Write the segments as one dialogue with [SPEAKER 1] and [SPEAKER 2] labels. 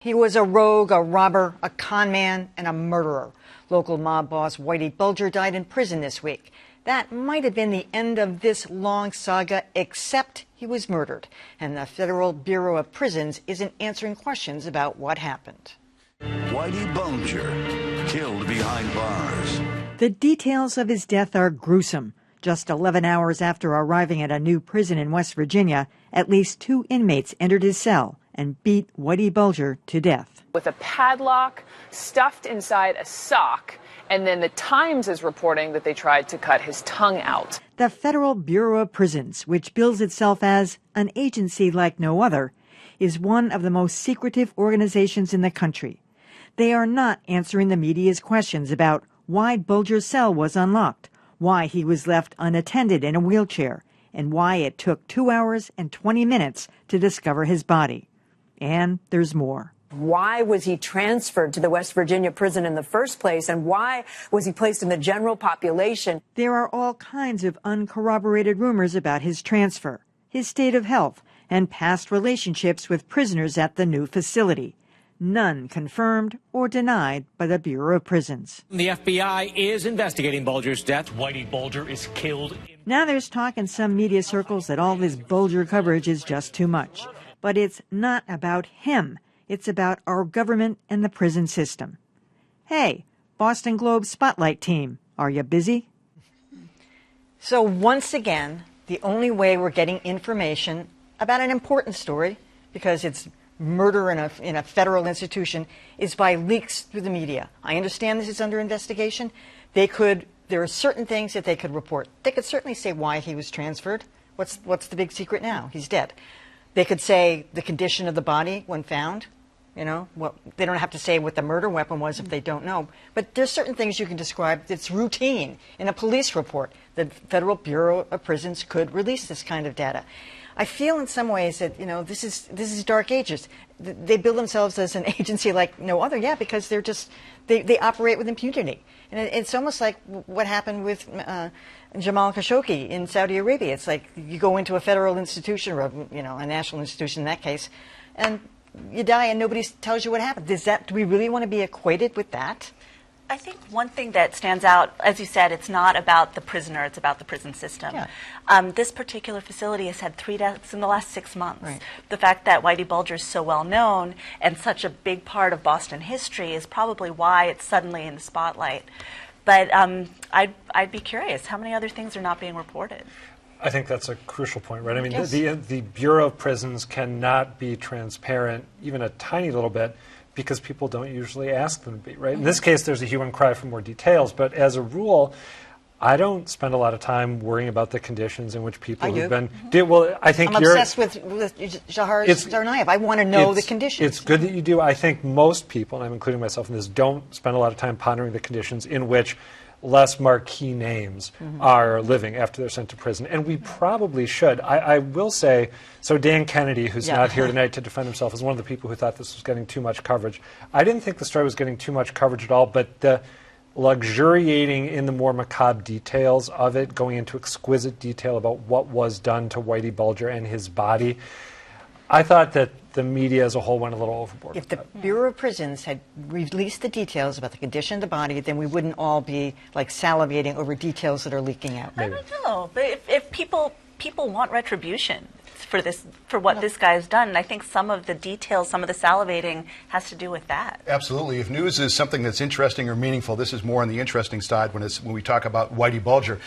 [SPEAKER 1] He was a rogue, a robber, a con man, and a murderer. Local mob boss Whitey Bulger died in prison this week. That might have been the end of this long saga, except he was murdered. And the Federal Bureau of Prisons isn't answering questions about what happened.
[SPEAKER 2] Whitey Bulger, killed behind bars.
[SPEAKER 1] The details of his death are gruesome. Just 11 hours after arriving at a new prison in West Virginia, at least 2 inmates entered his cell and beat Whitey Bulger to death.
[SPEAKER 3] With a padlock stuffed inside a sock, and then the Times is reporting that they tried to cut his tongue out.
[SPEAKER 1] The Federal Bureau of Prisons, which bills itself as an agency like no other, is one of the most secretive organizations in the country. They are not answering the media's questions about why Bulger's cell was unlocked, why he was left unattended in a wheelchair, and why it took 2 hours and 20 minutes to discover his body. And there's more.
[SPEAKER 4] Why was he transferred to the West Virginia prison in the first place, and why was he placed in the general population?
[SPEAKER 1] There are all kinds of uncorroborated rumors about his transfer, his state of health, and past relationships with prisoners at the new facility. None confirmed or denied by the Bureau of Prisons.
[SPEAKER 5] The FBI is investigating Bulger's death. Whitey Bulger is killed.
[SPEAKER 1] Now there's talk in some media circles that all this Bulger coverage is just too much. But it's not about him. It's about our government and the prison system. Hey, Boston Globe Spotlight team, are you busy? So once again, the only way we're getting information about an important story, because it's murder in a federal institution, is by leaks through the media. I understand this is under investigation. There are certain things that they could report. They could certainly say why he was transferred. What's the big secret now? He's dead. They could say the condition of the body when found. You know, they don't have to say what the murder weapon was if they don't know. But there's certain things you can describe that's routine in a police report. The Federal Bureau of Prisons could release this kind of data. I feel in some ways that, you know, this is dark ages. They build themselves as an agency like no other, because they're just, they operate with impunity. And it's almost like what happened with Jamal Khashoggi in Saudi Arabia. It's like you go into a federal institution, or a national institution in that case, and you die and nobody tells you what happened. Do we really want to be equated with that?
[SPEAKER 6] I think one thing that stands out, as you said, it's not about the prisoner, it's about the prison system. Yeah. This particular facility has had 3 deaths in the last 6 months. Right. The fact that Whitey Bulger is so well known and such a big part of Boston history is probably why it's suddenly in the spotlight. But I'd be curious, how many other things are not being reported?
[SPEAKER 7] I think that's a crucial point, right? I mean,
[SPEAKER 6] yes.
[SPEAKER 7] the Bureau of Prisons cannot be transparent even a tiny little bit because people don't usually ask them to be, right? In this case, there's a hue and cry for more details, but as a rule, I don't spend a lot of time worrying about the conditions in which people have been. Well, I think
[SPEAKER 1] I'm obsessed with Shahar Tsarnaev. I want to know the conditions.
[SPEAKER 7] It's good that you do. I think most people, and I'm including myself in this, don't spend a lot of time pondering the conditions in which less marquee names are living after they're sent to prison. And we probably should. I will say, so Dan Kennedy, who's not here tonight to defend himself, is one of the people who thought this was getting too much coverage. I didn't think the story was getting too much coverage at all, but the luxuriating in the more macabre details of it, going into exquisite detail about what was done to Whitey Bulger and his body, I thought that the media as a whole went a little overboard.
[SPEAKER 1] If the Bureau of Prisons had released the details about the condition of the body, then we wouldn't all be like salivating over details that are leaking out.
[SPEAKER 6] Maybe. I don't know, but if people want retribution for what this guy's done, and I think some of the details, some of the salivating has to do with that.
[SPEAKER 8] Absolutely. If news is something that's interesting or meaningful, this is more on the interesting side when we talk about Whitey Bulger.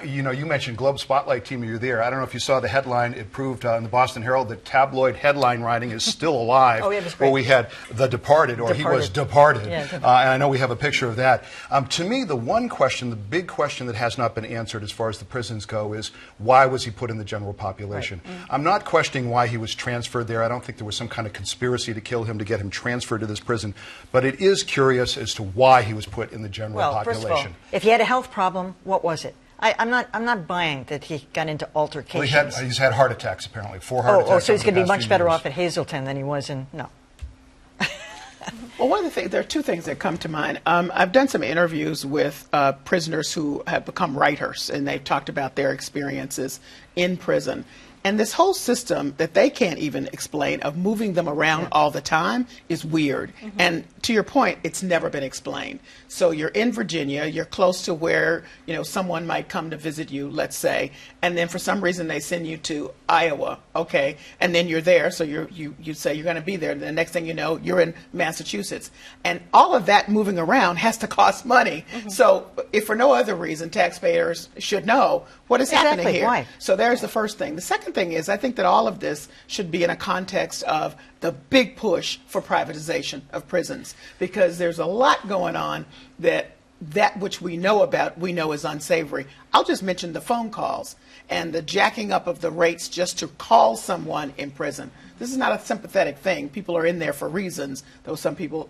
[SPEAKER 8] You mentioned Globe Spotlight team, you're there. I don't know if you saw the headline. It proved in the Boston Herald that tabloid headline writing is still alive. Where we had The Departed, or He Was Departed. Yeah, and I know we have a picture of that. To me, the big question that has not been answered as far as the prisons go is, why was he put in the general population? Right. I'm not questioning why he was transferred there. I don't think there was some kind of conspiracy to kill him to get him transferred to this prison. But it is curious as to why he was put in the general population.
[SPEAKER 1] First of all, if he had a health problem, what was it? I'm not buying that he got into altercations.
[SPEAKER 8] Well, he's had heart attacks, apparently. 4 heart attacks.
[SPEAKER 1] So he's going to be much better off at Hazleton than he was in... No.
[SPEAKER 9] Well, one of the things, there are 2 things that come to mind. I've done some interviews with prisoners who have become writers, and they've talked about their experiences in prison. And this whole system that they can't even explain of moving them around all the time is weird. And to your point, it's never been explained. So you're in Virginia, you're close to where, you know, someone might come to visit you, let's say, and then for some reason they send you to Iowa, okay, and then you're there, so you say you're going to be there, and the next thing you know, you're in Massachusetts. And all of that moving around has to cost money. So if for no other reason, taxpayers should know what is happening here.
[SPEAKER 1] Why?
[SPEAKER 9] So there's the first thing. The second thing is I think that all of this should be in a context of the big push for privatization of prisons, because there's a lot going on that which we know about, we know is unsavory. I'll just mention the phone calls and the jacking up of the rates just to call someone in prison. This is not a sympathetic thing. People are in there for reasons, though some people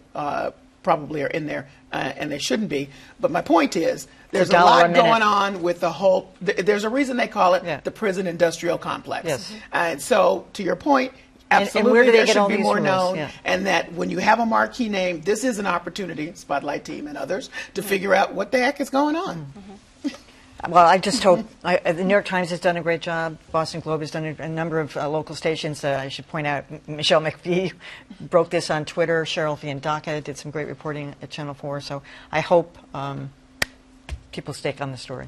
[SPEAKER 9] probably are in there and they shouldn't be. But my point is, there's a lot going on with the whole, there's a reason they call it the prison industrial complex.
[SPEAKER 1] Yes.
[SPEAKER 9] And so, to your point, absolutely,
[SPEAKER 1] and where do they
[SPEAKER 9] there
[SPEAKER 1] get all
[SPEAKER 9] should be
[SPEAKER 1] these
[SPEAKER 9] more
[SPEAKER 1] rules?
[SPEAKER 9] known, and that when you have a marquee name, this is an opportunity, Spotlight Team and others, to figure out what the heck is going on.
[SPEAKER 1] Well, I just hope the New York Times has done a great job. Boston Globe has done a number of local stations. I should point out Michelle McPhee broke this on Twitter. Cheryl Fiandaca did some great reporting at Channel 4. So I hope people stake on the story.